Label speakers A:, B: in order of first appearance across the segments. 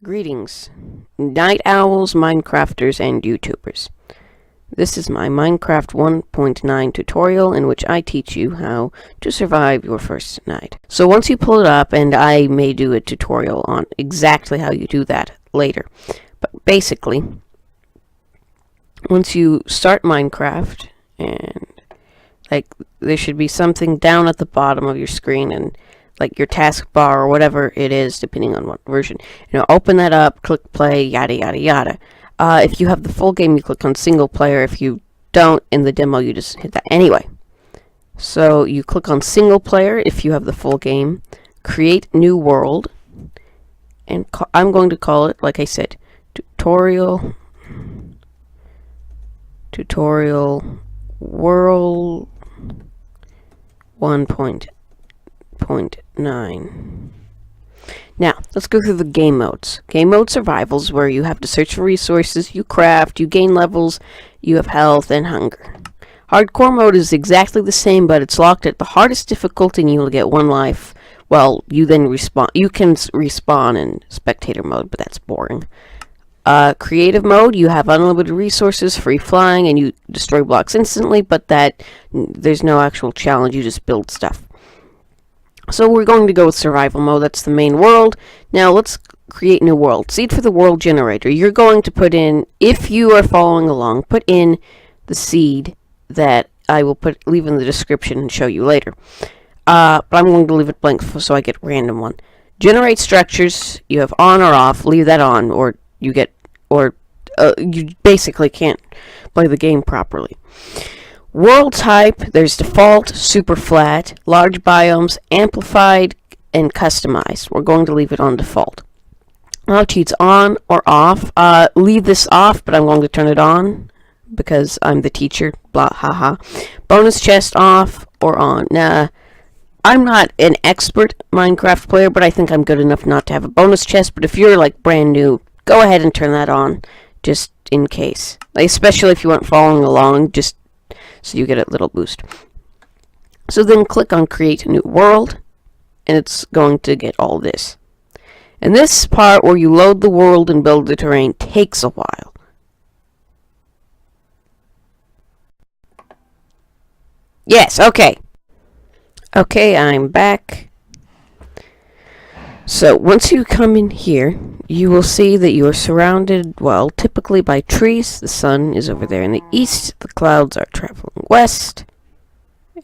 A: Greetings, night owls, Minecrafters, and YouTubers. This is my Minecraft 1.9 tutorial in which I teach you how to survive your first night. So once you pull it up, and I may do a tutorial on exactly how you do that later, but basically, once you start Minecraft, and there should be something down at the bottom of your screen, and your taskbar or whatever it is, depending on what version. Open that up, click play, yada yada yada. If you have the full game, you click on single player. If you don't, in the demo, you just hit that. Anyway, so you click on single player if you have the full game. Create new world, and I'm going to call it, like I said, tutorial world 1.9. Now, let's go through the game modes. Game mode survivals, where you have to search for resources, you craft, you gain levels, you have health and hunger. Hardcore mode is exactly the same, but it's locked at the hardest difficulty and you'll get 1 life. Well, you then respawn. You can respawn in spectator mode, but that's boring. Creative mode, you have unlimited resources, free flying, and you destroy blocks instantly, but there's no actual challenge, you just build stuff. So we're going to go with survival mode. That's the main world. Now let's create new world. Seed for the world generator. You're going to put in, if you are following along, put in the seed that I will leave in the description and show you later. But I'm going to leave it blank so I get a random one. Generate structures. You have on or off. Leave that on, or you basically can't play the game properly. World type, there's default, super flat, large biomes, amplified, and customized. We're going to leave it on default. Now cheats on or off. Leave this off, but I'm going to turn it on because I'm the teacher. Blah, haha. Bonus chest off or on. Now, I'm not an expert Minecraft player, but I think I'm good enough not to have a bonus chest. But if you're brand new, go ahead and turn that on, just in case. Especially if you weren't following along, just so you get a little boost. So then click on create new world, and it's going to get all this. And this part where you load the world and build the terrain takes a while. Yes, okay. Okay, I'm back. So once you come in here, you will see that you are surrounded, well, typically by trees. The sun is over there in the east. The clouds are traveling west.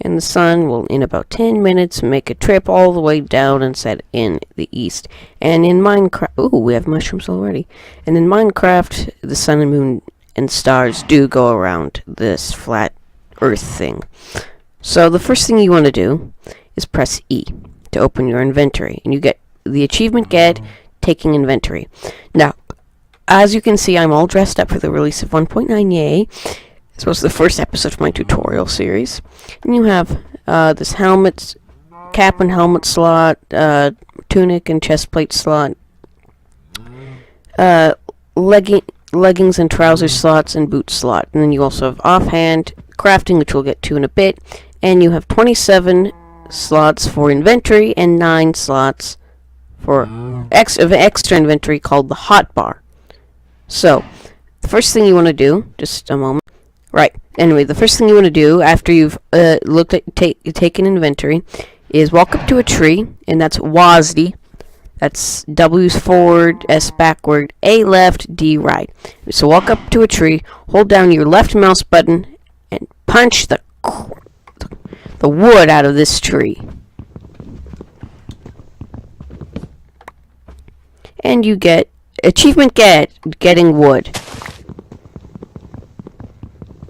A: And the sun will, in about 10 minutes, make a trip all the way down and set in the east. And in Minecraft... Ooh, we have mushrooms already. And in Minecraft, the sun and moon and stars do go around this flat earth thing. So the first thing you want to do is press E to open your inventory. And you get the achievement taking inventory. Now, as you can see, I'm all dressed up for the release of 1.9. Yay! This was the first episode of my tutorial series. And you have this helmet, cap and helmet slot, tunic and chest plate slot, leggings and trouser slots, and boot slot. And then you also have offhand, crafting, which we'll get to in a bit. And you have 27 slots for inventory and 9 slots for extra inventory called the hotbar. So, the first thing you want to do, just a moment. Right, anyway, the first thing you want to do after you've taken inventory is walk up to a tree, and that's WASD. That's W's forward, S backward, A left, D right. So walk up to a tree, hold down your left mouse button, and punch the wood out of this tree. And you get achievement getting wood.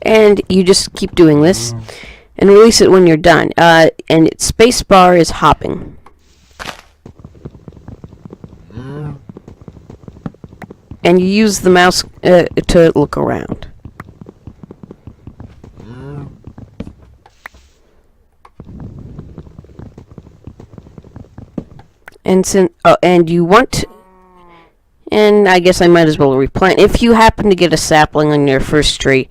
A: And you just keep doing this and release it when you're done. And space bar is hopping. And you use the mouse to look around. And you want, and I guess I might as well replant. If you happen to get a sapling on your first tree,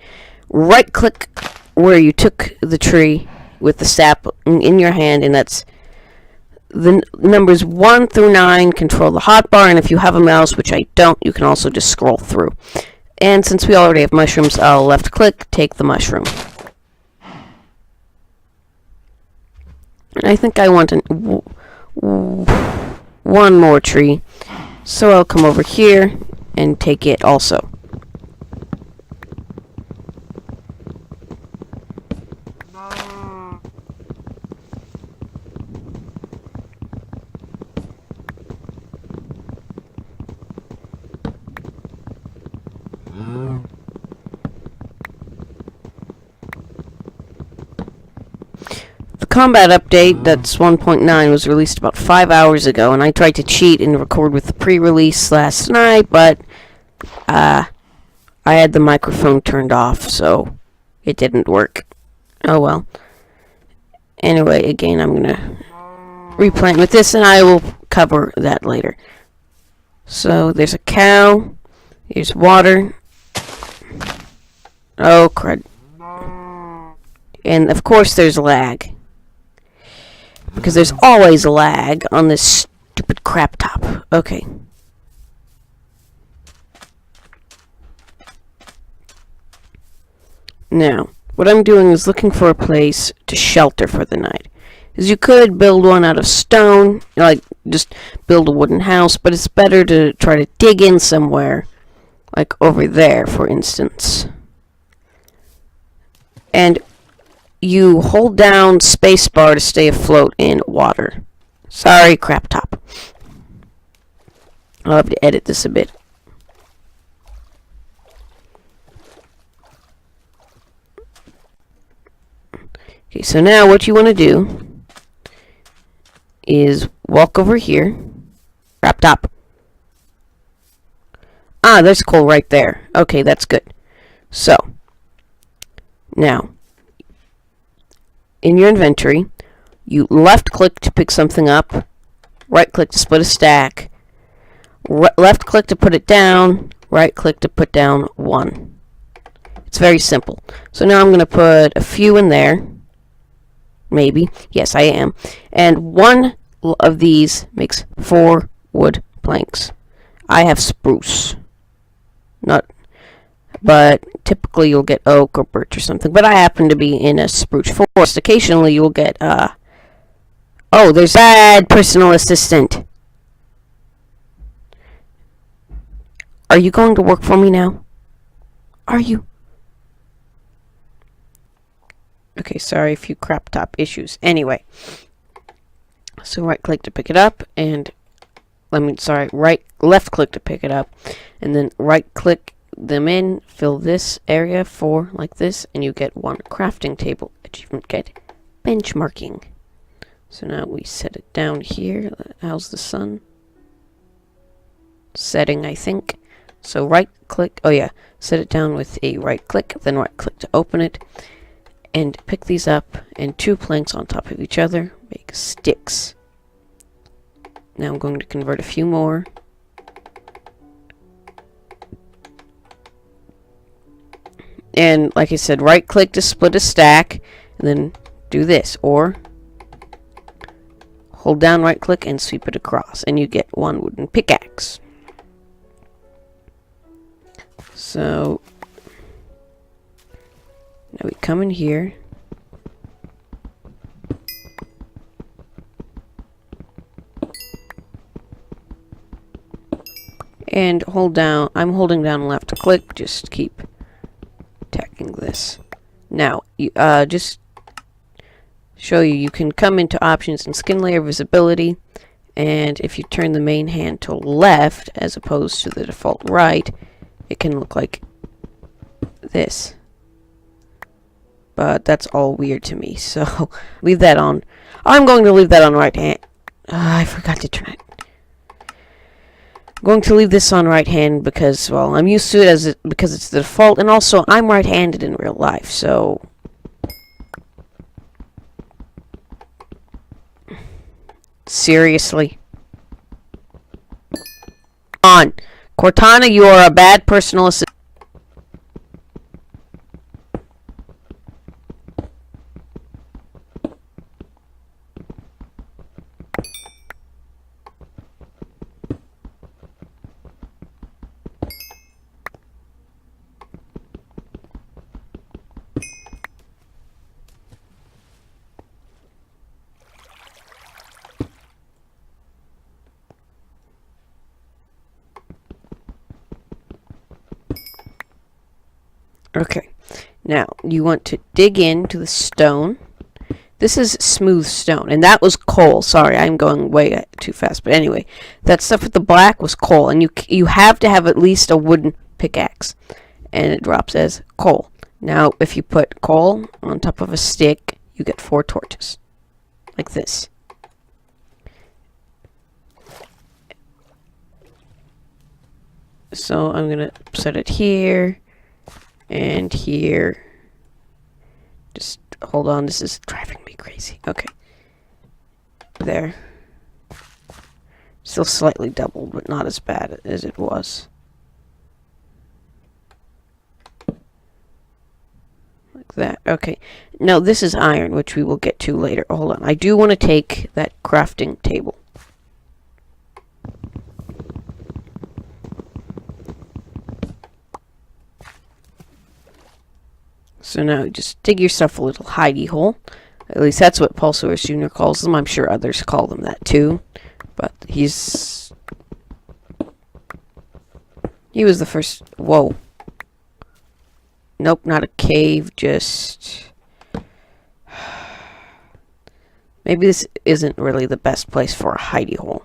A: right click where you took the tree with the sap in your hand, and that's the numbers 1 through 9 control the hotbar, and if you have a mouse, which I don't, you can also just scroll through. And since we already have mushrooms, I'll left click, take the mushroom. And I think I want one more tree, so I'll come over here and take it also. The combat update, that's 1.9, was released about 5 hours ago, and I tried to cheat and record with the pre-release last night, but I had the microphone turned off, so it didn't work. Oh well. Anyway, again, I'm gonna replant with this, and I will cover that later. So there's a cow, here's water. Oh crud. And of course there's lag, because there's always lag on this stupid crap top. Okay. Now, what I'm doing is looking for a place to shelter for the night. Because you could build one out of stone, like just build a wooden house, but it's better to try to dig in somewhere, like over there, for instance. And you hold down spacebar to stay afloat in water. Sorry, crap top. I'll have to edit this a bit. Okay, so now what you want to do is walk over here. Crap top. Ah, there's coal right there. Okay, that's good. So, now, in your inventory, you left click to pick something up, right click to split a stack, left click to put it down, right click to put down one. It's very simple. So now I'm going to put a few in there. Maybe. Yes, I am. And one of these makes 4 wood planks. I have spruce. But typically you'll get oak or birch or something. But I happen to be in a spruce forest. Occasionally you'll get, oh, there's bad personal assistant. Are you going to work for me now? Are you? Okay, sorry, a few crap top issues. Anyway. So right click to pick it up, and left click to pick it up, and then right click them in, fill this area for like this, and you get 1 crafting table. Achievement get benchmarking. So now we set it down here. How's the sun? Setting, I think. So right click, oh yeah, set it down with a right click, then right click to open it, and pick these up, and 2 planks on top of each other make sticks. Now I'm going to convert a few more. And like I said, right click to split a stack, and then do this, or hold down right click and sweep it across, and you get 1 wooden pickaxe. So now we come in here. And hold down, I'm holding down left click, just keep attacking this. Now, just show you, you can come into options and skin layer visibility, and if you turn the main hand to left as opposed to the default right, it can look like this. But that's all weird to me, so leave that on. I'm going to leave that on right hand. I forgot to turn it. I'm going to leave this on right hand because, well, I'm used to it because it's the default, and also I'm right-handed in real life, so seriously. On Cortana, you are a bad personal assistant. Okay, now you want to dig into the stone. This is smooth stone, and that was coal. Sorry, I'm going way too fast. But anyway, that stuff with the black was coal, and you have to have at least a wooden pickaxe, and it drops as coal. Now, if you put coal on top of a stick, you get 4 torches, like this. So I'm gonna set it here and here. Just hold on, this is driving me crazy. Okay. There. Still slightly doubled, but not as bad as it was. Like that. Okay. Now this is iron, which we will get to later. Hold on. I do want to take that crafting table. So now just dig yourself a little hidey-hole. At least that's what Pulsar Jr. calls them. I'm sure others call them that too. But he was the first. Whoa. Nope, not a cave, just... Maybe this isn't really the best place for a hidey-hole.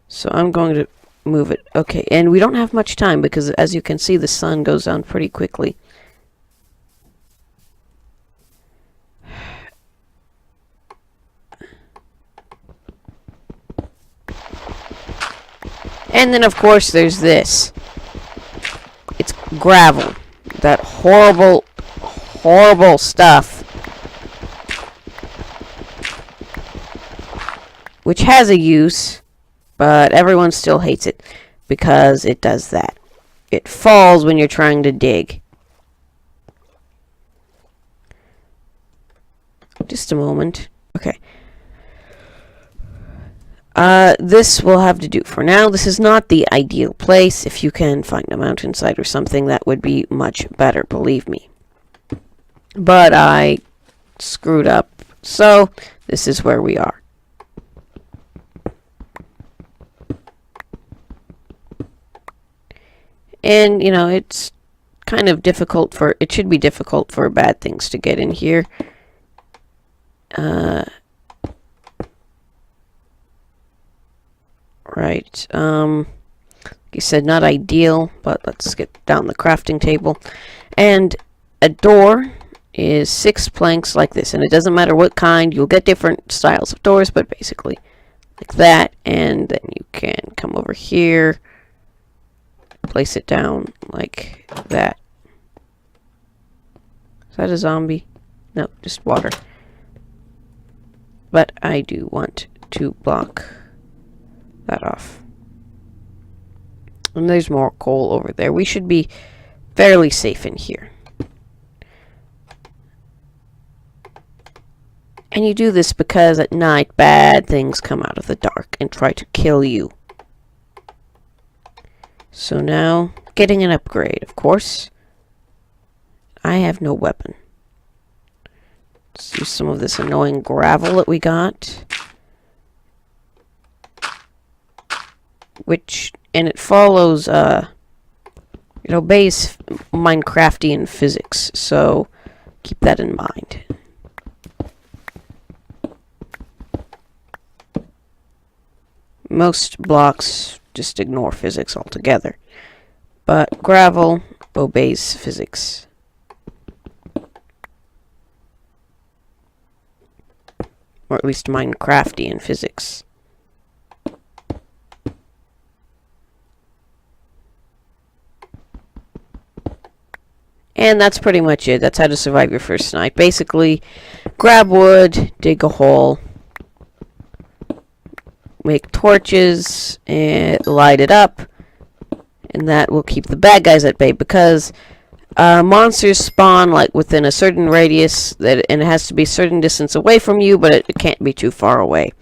A: So I'm going to move it. Okay, and we don't have much time because, as you can see, the sun goes down pretty quickly. And then, of course, there's this. It's gravel. That horrible, horrible stuff. Which has a use, but everyone still hates it because it does that. It falls when you're trying to dig. Just a moment. Okay. This will have to do for now. This is not the ideal place. If you can find a mountainside or something, that would be much better, believe me. But I screwed up, so this is where we are. And, you know, it's kind of difficult for... It should be difficult for bad things to get in here. Right. Like you said, not ideal, but let's get down the crafting table. And a door is 6 planks like this, and it doesn't matter what kind. You'll get different styles of doors, but basically like that. And then you can come over here, place it down like that. Is that a zombie? No, just water. But I do want to block that off. And there's more coal over there. We should be fairly safe in here. And you do this because at night bad things come out of the dark and try to kill you. So now, getting an upgrade, of course. I have no weapon. Let's use some of this annoying gravel that we got. And it follows, it obeys Minecraftian physics, so keep that in mind. Most blocks just ignore physics altogether, but gravel obeys physics. Or at least Minecraftian physics. And that's pretty much it. That's how to survive your first night. Basically, grab wood, dig a hole, make torches, and light it up. And that will keep the bad guys at bay, because monsters spawn like within a certain radius, and it has to be a certain distance away from you, but it can't be too far away.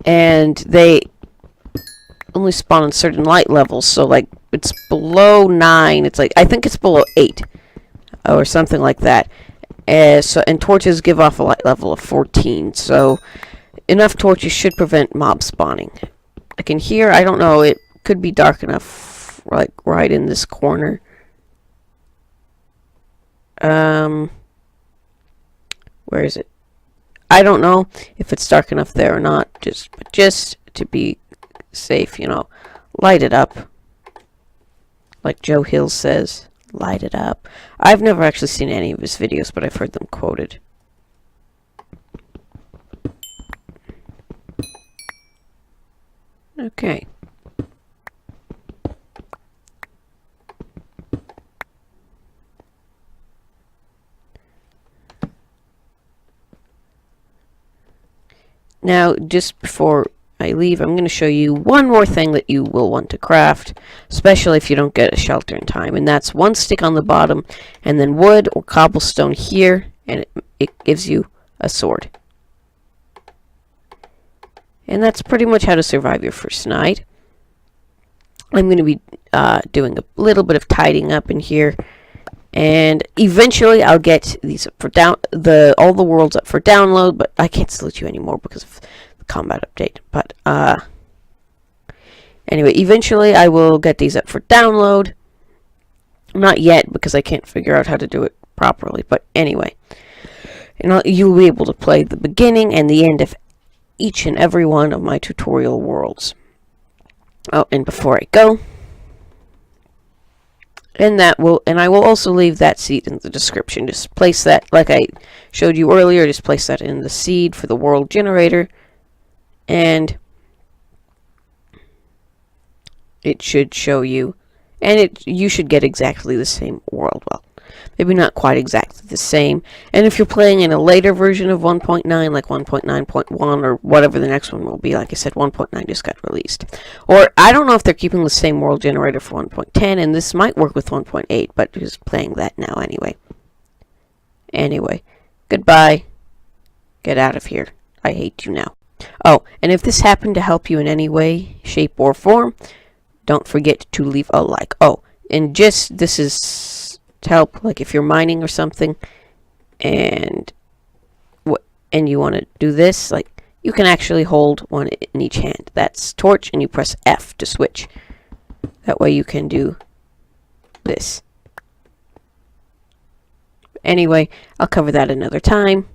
A: And they only spawn on certain light levels, so like it's below 9, it's like, I think it's below 8 or something like that. And torches give off a light level of 14, so enough torches should prevent mob spawning. Like in here, I don't know, it could be dark enough, like right in this corner. Where is it? I don't know if it's dark enough there or not. Just to be safe, you know, light it up. Like Joe Hill says, light it up. I've never actually seen any of his videos, but I've heard them quoted. Okay. Now, just before I leave, I'm going to show you one more thing that you will want to craft, especially if you don't get a shelter in time, and that's one stick on the bottom, and then wood or cobblestone here, and it gives you a sword. And that's pretty much how to survive your first night. I'm going to be doing a little bit of tidying up in here, and eventually I'll get these up for all the worlds up for download, but I can't select you anymore because of the combat update. But anyway, eventually I will get these up for download. Not yet, because I can't figure out how to do it properly, but anyway. And you'll be able to play the beginning and the end of each and every one of my tutorial worlds. Oh, and before I go, and I will also leave that seed in the description. Just place that, like I showed you earlier, just place that in the seed for the world generator, and it should show you, and you should get exactly the same world. Well, maybe not quite exactly the same. And if you're playing in a later version of 1.9, like 1.9.1 or whatever the next one will be, like I said, 1.9 just got released. Or I don't know if they're keeping the same world generator for 1.10, and this might work with 1.8, but just playing that now anyway. Anyway, goodbye. Get out of here. I hate you now. Oh, and if this happened to help you in any way, shape, or form, don't forget to leave a like. Oh, and this is to help, like if you're mining or something, and you want to do this, like you can actually hold one in each hand. That's torch, and you press F to switch. That way you can do this. Anyway, I'll cover that another time.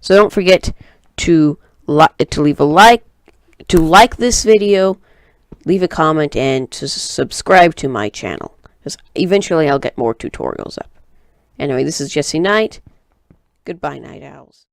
A: So don't forget to leave a like, to like this video, leave a comment, and to subscribe to my channel, because eventually I'll get more tutorials up. Anyway, this is Jesse Knight. Goodbye, Night Owls.